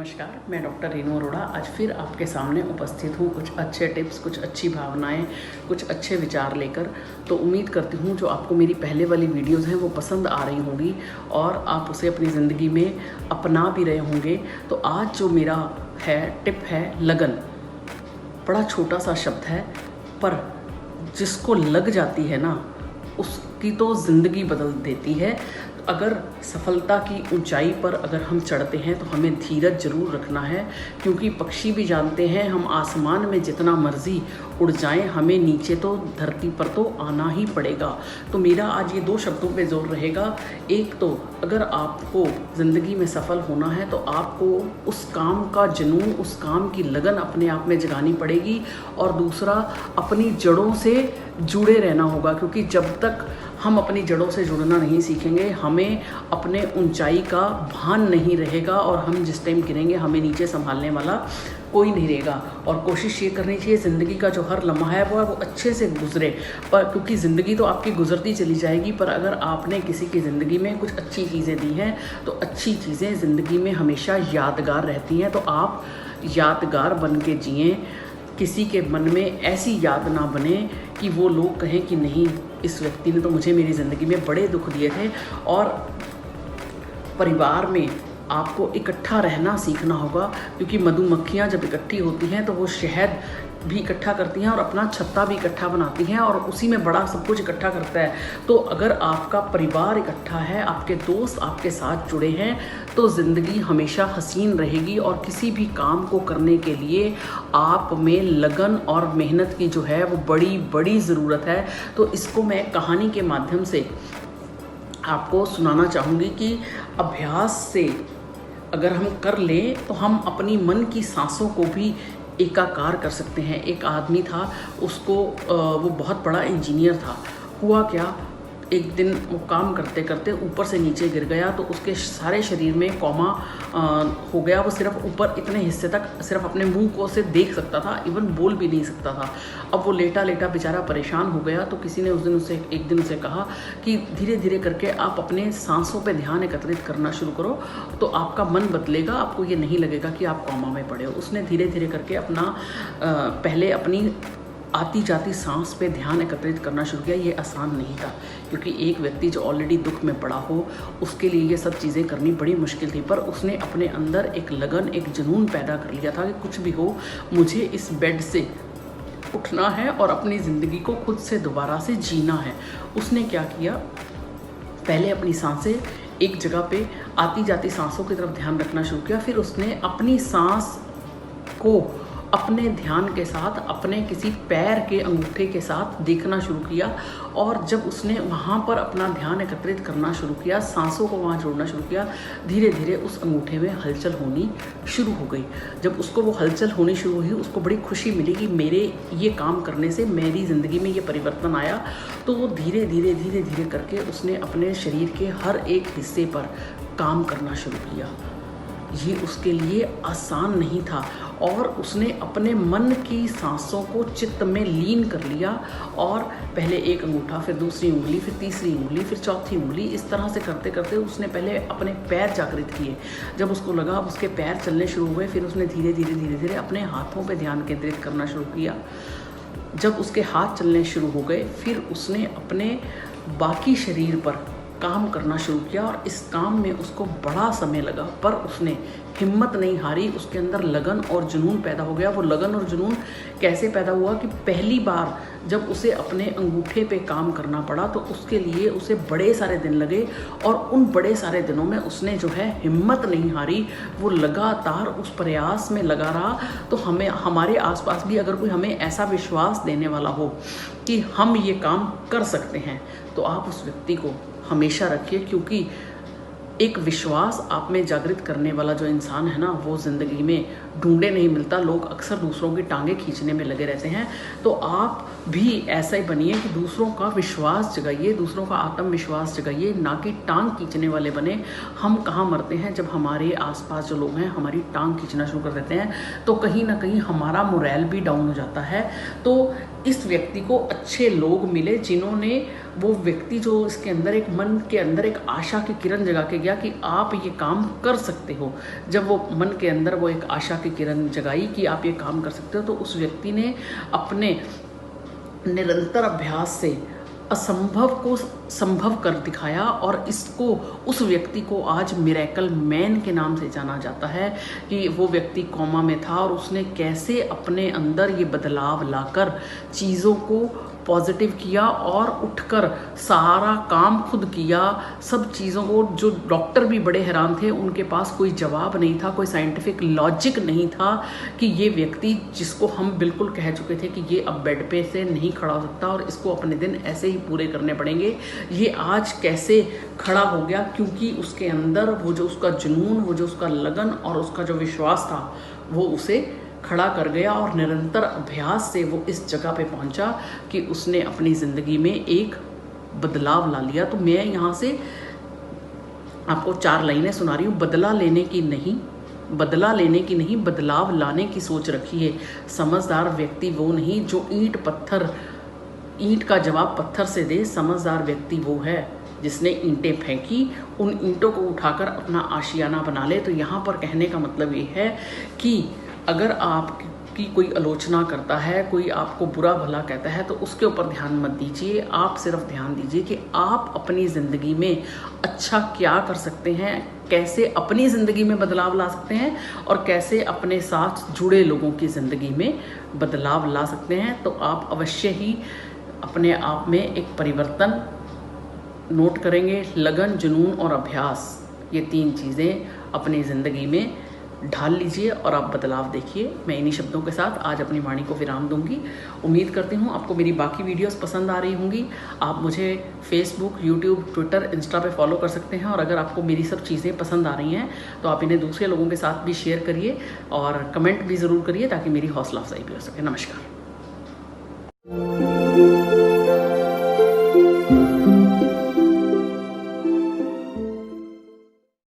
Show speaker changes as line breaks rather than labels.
नमस्कार, मैं डॉक्टर रेनू अरोड़ा आज फिर आपके सामने उपस्थित हूँ कुछ अच्छे टिप्स, कुछ अच्छी भावनाएं, कुछ अच्छे विचार लेकर। तो उम्मीद करती हूँ जो आपको मेरी पहले वाली वीडियोस हैं वो पसंद आ रही होंगी और आप उसे अपनी ज़िंदगी में अपना भी रहे होंगे। तो आज जो मेरा टिप है लगन। बड़ा छोटा सा शब्द है पर जिसको लग जाती है ना उसकी तो ज़िंदगी बदल देती है। अगर सफलता की ऊंचाई पर अगर हम चढ़ते हैं तो हमें धीरज ज़रूर रखना है, क्योंकि पक्षी भी जानते हैं हम आसमान में जितना मर्जी उड़ जाएं, हमें नीचे तो धरती पर तो आना ही पड़ेगा। तो मेरा आज ये दो शब्दों पे जोर रहेगा। एक तो अगर आपको ज़िंदगी में सफल होना है तो आपको उस काम का जुनून, उस काम की लगन अपने आप में जगानी पड़ेगी, और दूसरा अपनी जड़ों से जुड़े रहना होगा, क्योंकि जब तक हम अपनी जड़ों से जुड़ना नहीं सीखेंगे हमें अपने ऊंचाई का भान नहीं रहेगा, और हम जिस टाइम गिरेंगे हमें नीचे संभालने वाला कोई नहीं रहेगा। और कोशिश ये करनी चाहिए ज़िंदगी का जो हर लम्हा है वो अच्छे से गुजरे, पर क्योंकि ज़िंदगी तो आपकी गुजरती चली जाएगी, पर अगर आपने किसी की ज़िंदगी में कुछ अच्छी चीज़ें दी हैं तो अच्छी चीज़ें ज़िंदगी में हमेशा यादगार रहती हैं। तो आप यादगार बन के जिएँ, किसी के मन में ऐसी याद ना बने कि वो लोग कहें कि नहीं, इस व्यक्ति ने तो मुझे मेरी ज़िंदगी में बड़े दुख दिए थे। और परिवार में आपको इकट्ठा रहना सीखना होगा, क्योंकि मधुमक्खियाँ जब इकट्ठी होती हैं तो वो शहद भी इकट्ठा करती हैं और अपना छत्ता भी इकट्ठा बनाती हैं, और उसी में बड़ा सब कुछ इकट्ठा करता है। तो अगर आपका परिवार इकट्ठा है, आपके दोस्त आपके साथ जुड़े हैं, तो ज़िंदगी हमेशा हसीन रहेगी। और किसी भी काम को करने के लिए आप में लगन और मेहनत की जो है वो बड़ी बड़ी ज़रूरत है। तो इसको मैं कहानी के माध्यम से आपको सुनाना चाहूँगी कि अभ्यास से अगर हम कर लें तो हम अपनी मन की सांसों को भी एकाकार कर सकते हैं। एक आदमी था, उसको वो बहुत बड़ा इंजीनियर था। हुआ क्या, एक दिन वो काम करते करते ऊपर से नीचे गिर गया, तो उसके सारे शरीर में कोमा हो गया। वो सिर्फ ऊपर इतने हिस्से तक सिर्फ अपने मुंह को से देख सकता था, इवन बोल भी नहीं सकता था। अब वो लेटा लेटा बेचारा परेशान हो गया। तो किसी ने उस दिन उसे एक दिन उसे कहा कि धीरे धीरे करके आप अपने सांसों पे ध्यान एकत्रित करना शुरू करो, तो आपका मन बदलेगा, आपको ये नहीं लगेगा कि आप कोमा में पड़े हो। उसने धीरे धीरे करके अपना पहले अपनी आती जाती सांस पे ध्यान एकत्रित करना शुरू किया। ये आसान नहीं था, क्योंकि एक व्यक्ति जो ऑलरेडी दुख में पड़ा हो उसके लिए ये सब चीज़ें करनी बड़ी मुश्किल थी। पर उसने अपने अंदर एक लगन, एक जुनून पैदा कर लिया था कि कुछ भी हो मुझे इस बेड से उठना है और अपनी ज़िंदगी को खुद से दोबारा से जीना है। उसने क्या किया, पहले अपनी सांसें एक जगह पे आती जाती सांसों की तरफ ध्यान रखना शुरू किया। फिर उसने अपनी सांस को अपने ध्यान के साथ अपने किसी पैर के अंगूठे के साथ देखना शुरू किया, और जब उसने वहाँ पर अपना ध्यान एकत्रित करना शुरू किया, सांसों को वहाँ जोड़ना शुरू किया, धीरे धीरे उस अंगूठे में हलचल होनी शुरू हो गई। जब उसको वो हलचल होनी शुरू हुई, उसको बड़ी खुशी मिली कि मेरे ये काम करने से मेरी ज़िंदगी में ये परिवर्तन आया। तो वो धीरे धीरे धीरे धीरे करके उसने अपने शरीर के हर एक हिस्से पर काम करना शुरू किया। ये उसके लिए आसान नहीं था, और उसने अपने मन की सांसों को चित्त में लीन कर लिया। और पहले एक अंगूठा, फिर दूसरी उंगली, फिर तीसरी उंगली, फिर चौथी उंगली, इस तरह से करते करते उसने पहले अपने पैर जागृत किए। जब उसको लगा उसके पैर चलने शुरू हुए, फिर उसने धीरे धीरे धीरे धीरे अपने हाथों पे ध्यान केंद्रित करना शुरू किया। जब उसके हाथ चलने शुरू हो गए, फिर उसने अपने बाकी शरीर पर काम करना शुरू किया, और इस काम में उसको बड़ा समय लगा, पर उसने हिम्मत नहीं हारी। उसके अंदर लगन और जुनून पैदा हो गया। वो लगन और जुनून कैसे पैदा हुआ कि पहली बार जब उसे अपने अंगूठे पे काम करना पड़ा तो उसके लिए उसे बड़े सारे दिन लगे, और उन बड़े सारे दिनों में उसने जो है हिम्मत नहीं हारी। वो लगातार उस प्रयास में लगा रहा। तो हमें हमारे आसपास भी अगर कोई हमें ऐसा विश्वास देने वाला हो कि हम ये काम कर सकते हैं, तो आप उस व्यक्ति को हमेशा रखिए, क्योंकि एक विश्वास आप में जागृत करने वाला जो इंसान है ना, वो ज़िंदगी में ढूंढे नहीं मिलता। लोग अक्सर दूसरों की टांगें खींचने में लगे रहते हैं। तो आप भी ऐसा ही बनिए कि दूसरों का विश्वास जगाइए, दूसरों का आत्मविश्वास जगाइए, ना कि टांग खींचने वाले बने। हम कहाँ मरते हैं, जब हमारे आसपास जो लोग हैं हमारी टांग खींचना शुरू कर देते हैं, तो कहीं ना कहीं हमारा मोरल भी डाउन हो जाता है। तो इस व्यक्ति को अच्छे लोग मिले जिन्होंने वो व्यक्ति जो इसके अंदर एक मन के अंदर एक आशा की किरण जगा के गया कि आप ये काम कर सकते हो। जब वो मन के अंदर वो एक आशा की किरण जगाई कि आप ये काम कर सकते हो, तो उस व्यक्ति ने अपने निरंतर अभ्यास से असंभव को संभव कर दिखाया और इसको उस व्यक्ति को आज मिरेकल मैन के नाम से जाना जाता है कि वो व्यक्ति कोमा में था और उसने कैसे अपने अंदर ये बदलाव लाकर चीज़ों को पॉजिटिव किया और उठकर सारा काम खुद किया। सब चीज़ों को, जो डॉक्टर भी बड़े हैरान थे, उनके पास कोई जवाब नहीं था, कोई साइंटिफिक लॉजिक नहीं था कि ये व्यक्ति जिसको हम बिल्कुल कह चुके थे कि ये अब बेड पे से नहीं खड़ा हो सकता और इसको अपने दिन ऐसे ही पूरे करने पड़ेंगे, ये आज कैसे खड़ा हो गया। क्योंकि उसके अंदर वो जो उसका जुनून, वो जो उसका लगन और उसका जो विश्वास था, वो उसे खड़ा कर गया और निरंतर अभ्यास से वो इस जगह पे पहुंचा कि उसने अपनी ज़िंदगी में एक बदलाव ला लिया। तो मैं यहाँ से आपको 4 लाइनें सुना रही हूँ। बदला लेने की नहीं, बदलाव लाने की सोच रखी है। समझदार व्यक्ति वो नहीं जो ईंट का जवाब पत्थर से दे। समझदार व्यक्ति वो है जिसने ईंटें फेंकी, उन ईंटों को उठाकर अपना आशियाना बना ले। तो यहाँ पर कहने का मतलब ये है कि अगर आपकी कोई आलोचना करता है, कोई आपको बुरा भला कहता है, तो उसके ऊपर ध्यान मत दीजिए। आप सिर्फ ध्यान दीजिए कि आप अपनी ज़िंदगी में अच्छा क्या कर सकते हैं, कैसे अपनी ज़िंदगी में बदलाव ला सकते हैं और कैसे अपने साथ जुड़े लोगों की ज़िंदगी में बदलाव ला सकते हैं। तो आप अवश्य ही अपने आप में एक परिवर्तन नोट करेंगे। लगन, जुनून और अभ्यास, ये 3 चीज़ें अपनी ज़िंदगी में ढाल लीजिए और आप बदलाव देखिए। मैं इन्हीं शब्दों के साथ आज अपनी वाणी को विराम दूंगी। उम्मीद करती हूँ आपको मेरी बाकी वीडियोस पसंद आ रही होंगी। आप मुझे फेसबुक, यूट्यूब, ट्विटर, इंस्टा पे फॉलो कर सकते हैं और अगर आपको मेरी सब चीज़ें पसंद आ रही हैं तो आप इन्हें दूसरे लोगों के साथ भी शेयर करिए और कमेंट भी ज़रूर करिए ताकि मेरी हौसला अफजाई भी हो सके। नमस्कार।